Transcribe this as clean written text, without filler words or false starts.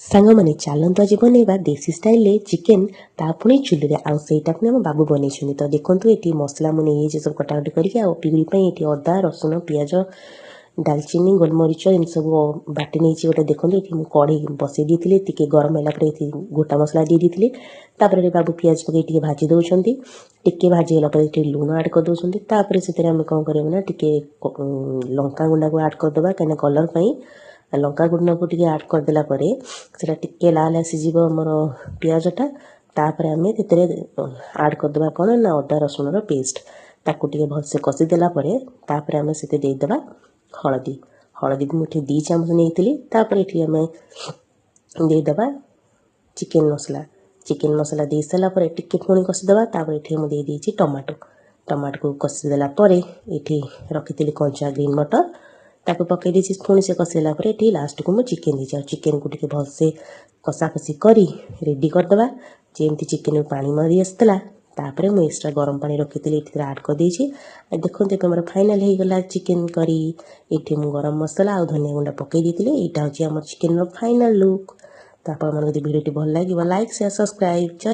सांग मैंने चलत आज बनवा देसी स्टाइल चिकेन ता पुणी चुली आउ सेटा पुणी आम बाबू बनई तो देखो ये मसला मुझे सब कटाकटी करके पिगुड़ी अदा रसुण पिज डालचीनी गोलमरीच इन सब बाटी नहीं गोटे देखो ये कढ़ई बसई दी टी गरम है गोटा मसला दी दी बाबू पिज पकई भाजी दौरान टी भाजीगला लुण आड कर दौरान से कौन करना टी लंका गुंडा को आड करदे कहीं कलर लंका गुंडा को टी आड करदेला टे लाल आसीज आमर पिजटा तापर आम आड करदे कौन ना अदा रसुण पेस्ट ताकू टे भलसे कषिदेला आम से देदेबा हलदी हलदी भी मुठे 2 चामच नहीं आम देदेबा चिकेन मसला दे सारापर टी पुणी कषिदेबा ये मुझे देदेছি टमाटो टमाटो को कषिदेला ये रखी कंचा ग्रीन मटर ताको पकई देसी पुणी से कषिदेला ये लास्ट को मुझे चिकेन देती चिकेन को भलसे कषाकषि कर रेडी करदे जमी चिकेन पानी मरी आसला तापर मुझे एक्सट्रा गरम पानी रखी ये आड कर देखो मोर फाइनाल हो गला चिकेन करी ये मुझे गरम मसला और धनिया गुंडा पकई देती यहाँ हूँ आम चिकेन फाइनाल लुक तो आप भिडियो भल लगे लाइक शेयर सब्सक्राइब।